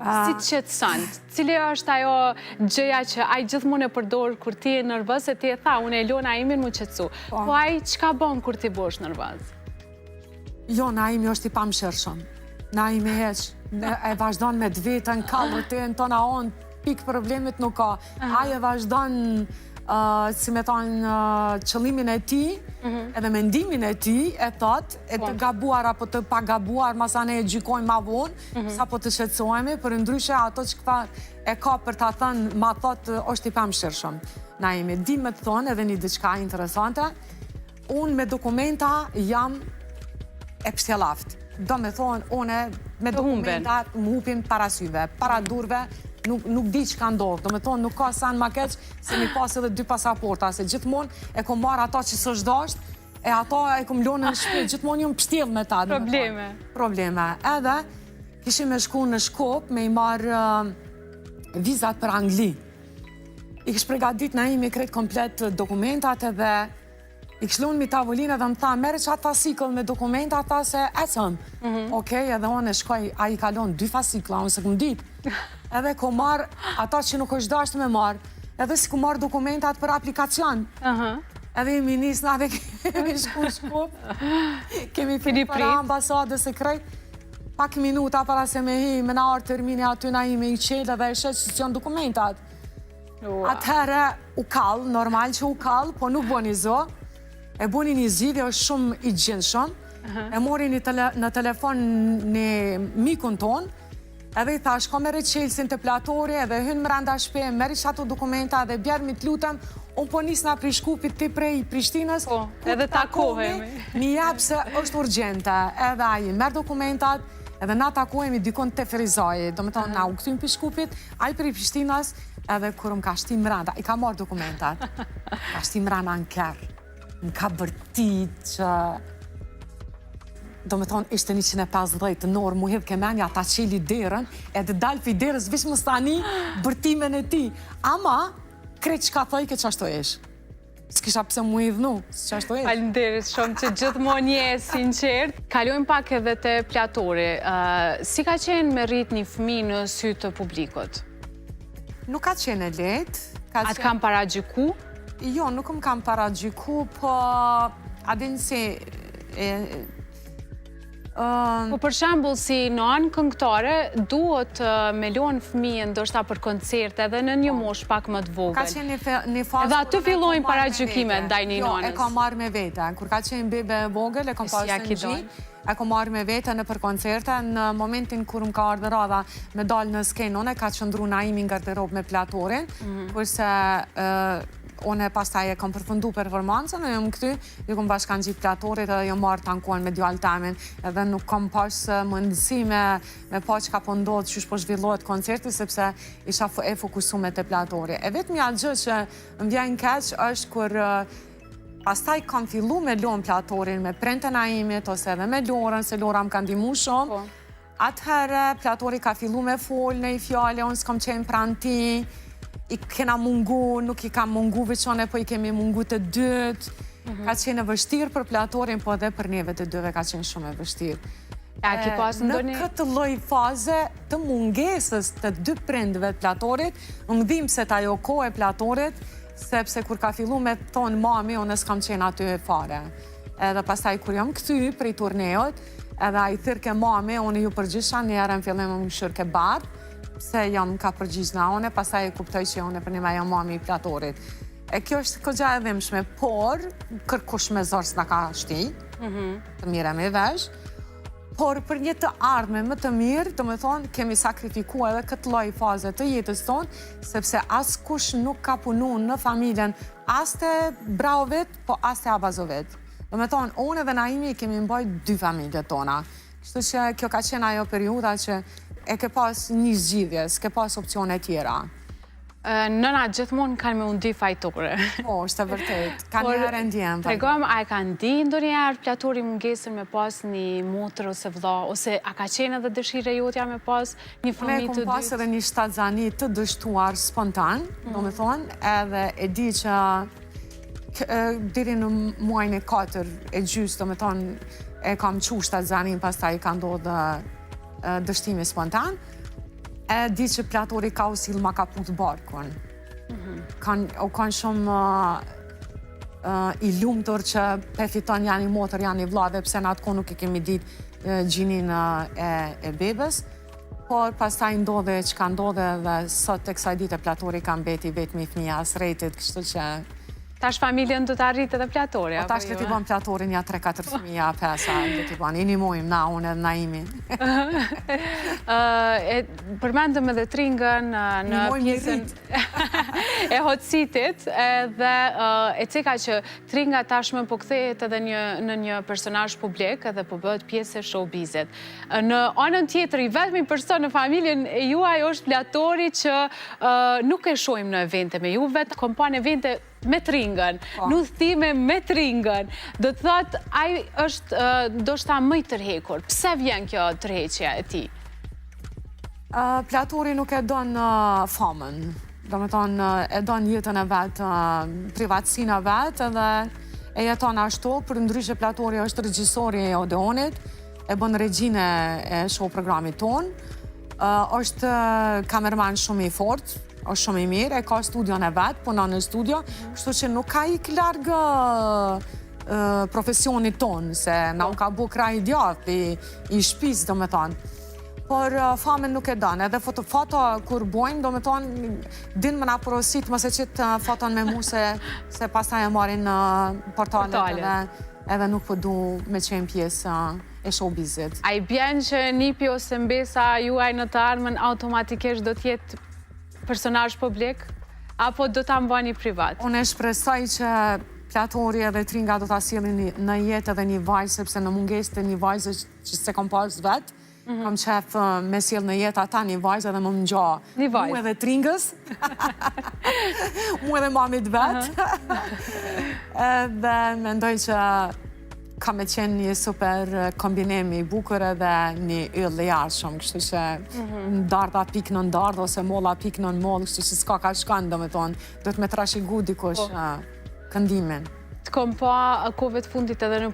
Si të qetëson, cili është ajo gjëja që ai gjithmonë e përdor kur ti je nervoz e ti e tha, unë e lon Naimin mu qetësu. Po ai çka bën kur ti bosh nervoz? Jo, Naimi është i pamshirshëm. Naimi heq, e vazhdon me të vetën, kallëtin, tona on, pik problemit nuk ka. Ai e vazhdon, si me thonë, qëllimin e ti, edhe mendimin e ti, e thot, e të gabuar apo të pagabuar, masane e gjykojmë ma vonë, sa po të shqetësohemi, për ndryshe ato që këta e ka për ta thënë, ma thot, është i pamshirshëm. Naimi, di me të thonë edhe një diçka interesante, unë me dokumenta jam e pështjelaft. Do me thonë, une me dokumenta më hupin para syve, para durve, nuk di që ka ndodhë. Do me thonë, nuk ka sanë ma keq se mi pas edhe 2 pasaporta, se gjithmonë e kom marrë ato që së shdasht, e ato e kom lonë në shpit, gjithmonë ju më pështjel me ta. Probleme. Edhe, kishim me shku në Shkop me i marrë vizat për Angli. I kish pregadit Naimi krejt komplet dokumentat edhe i këshlun mi tavolinë dhe më tha, mere që atë fasikëll me dokumenta, tha se ecëm. Okej, edhe unë e shkoj, a i kalon 2 fasikëlla, unë se këm dit. Edhe ko marë ata që nuk është dashtë me marë, edhe si ku marë dokumentat për aplikacion. Edhe i minis nave kemi shku Shkup, kemi fili për ambasadës e krejt, pak minuta para se me hi, me na orë termini aty na hi me i qelë dhe e shetë që janë dokumentat. Atëherë u kallë, normal që u kallë, po nuk bo një zo, e buni një zgjidhje është shumë i gjendshëm, e mori në telefon në mikun ton, edhe i thash, ka mere qelsin të platori, edhe hynë mranda shpe, meri shato dokumenta, edhe bjerë mi të lutem, unë po nisna prej Shkupit ti prej Prishtinës, edhe takohemi. Mi jep se është urgjente, edhe aji merë dokumentat, edhe na takohemi dikon të Ferizaj, do me tonë na u këtym për Shkupit, aji prej Prishtinës, edhe kur më ka shtim mranda, i ka marë dokumentat, ka shtim mranda në kërë. Më ka bërtit që, do me thonë, ishte 150 norë, mu hedhë kemenja, ta qeli derën, edhe dalë për derës, vish më stani bërtimen e ti. Ama, krejt që ka thoj, ke që ashtu esh. S'kisha pse mu hidhnu, që ashtu esh. Falenderit shumë që gjithmonë je sinqert. Kalojmë pak edhe të platori. Si ka qenë me rrit një fëmi në sy të publikut? Nuk ka qenë e letë. Atë kam paragjyku? Jo, nuk më kam paragjyku, po adin si... Po për shembull, si në anë këngëtare, duhet me lonë fëmijën ndoshta për koncerte edhe në një moshë pak më të vogël. Ka qenë një fazë... Edhe aty fillojnë paragjykime ndaj një nonës. Jo, e ka marrë me vete. Kur ka qenë bebe vogël, e kam pasë në gji, e ka marrë me vete në për koncerte. Në momentin kur më ka ardhë radha me dalë në skenone, ka qëndru Naimi në garderob me platorin, kurse one pastaj e kam përfundu performancën, e jam këty, ju kom bashkan gjithë platorit edhe jam marrë tankuan me djallë temin, edhe nuk kam pasë mundësi me pa që ka po ndodhë që shpo zhvillohet koncerti, sepse isha e fokusume të platorit. E vetë mja gjë që më vjen keq është kur pastaj kam fillu me lonë platorin, me prente Naimit, ose edhe me Lorën, se Lora më ka ndihmu shumë. Atëherë, platori ka fillu me folë në i fjale, unë s'kom qenë pranë ti, i kena mungu, nuk i kam mungu veçone, po i kemi mungu të dytë. Ka qenë e vështirë për platorin, po edhe për neve të dyve ka qenë shumë e vështirë. Në këtë lloj faze të mungesës të 2 prindëve të platorit, më dhim se ta jo kohë e platorit, sepse kur ka fillu me thonë mami, unë s'kam qenë aty e fare. Edhe pastaj kur jam këty prej turneot, edhe a i thirke mami, unë ju përgjysha njerë në fillim më shërë ke bardë, se jam ka përgjigj nga one, pasaj e kuptoj që one për një me jam mami i platorit. E kjo është këgja e dhimshme, por kërkush me zorë s'na ka shti, të mire me vesh, por për një të ardhme më të mirë, të me thonë, kemi sakrifikua edhe këtë lloj faze të jetës tonë, sepse as kush nuk ka punu në familjen, as të Braovit, po as të Abazovit. Të me thonë, unë edhe Naimi kemi mbajt 2 familje tona. Kështu që kjo ka qenë ajo periuda që e ke pas një zgjidhje, s'ke pas opcione tjera. Nëna gjithmonë kanë me undi fajtore. Po, është e vërtet. Ka njëherë ndjen. Tregom, a e ka ndi ndonjëherë platori mungesën me pas një motër ose vëlla, ose a ka qenë edhe dëshire jotja me pas një fëmijë të dytë? Ne kom pas edhe një shtatzani të dështuar spontan, do me thonë, edhe e di që diri në muajin e 4 e gjys, do me thonë, e kam qu shtatzanin, pastaj ka ndodhë dështimi spontan, e di që platori ka usil ma ka put barkun. Kanë shumë i lumëtur që pe fiton janë i motër, janë i vladhe, pse në atë ko nuk e kemi ditë gjinin e bebes, por pastaj ndodhe që ka ndodhe dhe sot të kësaj dite platori ka mbeti vetëm i fëmija sretit, kështu që... Tash familjen do të arritë edhe platori, apo jo? Tash do t'i bën platorin ja 3-4 fëmija, 5, do t'i bën, i nimojmë na, unë edhe na imi. Përmendëm edhe tringën në pjesën e hotësitit dhe e ceka që tringa tashmë po kthehet edhe në një personazh publik edhe po bëhet pjesë e showbizit. Në anën tjetër, i vetmi person në familjen e juaj është platori që nuk e shohim në evente me ju, vetë kompon evente me tringën, nudhtime me tringën. Do të thotë, ai është ndoshta më i tërhekur. Pse vjen kjo tërheqja e tij? Platori nuk e don famën. Do me thonë, e don jetën e vetë, privatësinë e vetë, edhe e jeton ashtu, për ndryshe platori është regjisori e Odeonit, e bën regjinë e show programit ton, është kamerman shumë i fortë, është shumë i mirë, e ka studion e vetë, punon në studio, kështu që nuk ka ik largë profesionit tonë, se na u ka bu kraj i djathtë, i shpis, do me thonë. Por famën nuk e donë, edhe foto kur bojmë, do me thonë, din më na porosit, mëse qitë foton me mu, se pastaj e marin në portalet, edhe nuk po du me qenë pjesë e showbizit. A i bjen që nipi ose mbesa juaj në të armën automatikisht do t'jetë personazh publik, apo do ta mbani privat? Unë e shpresoj që platori edhe tringa do ta sjellin në jetë edhe një vajzë, sepse në mungesë të një vajze që se kam pas vetë, kam qef me sjell në jetë ata një vajzë edhe më ngjo. Mu edhe tringës, mu edhe mamit vetë. Edhe mendoj që ka me qenë një super kombinim i bukur edhe një yll i jashtëm, kështu që ndarda pik në ndardë ose molla pik në mollë, kështu që s'ka ka shkanë, do me thonë, do të me trashigu dikush këndimin. Të kom pa kove të fundit edhe në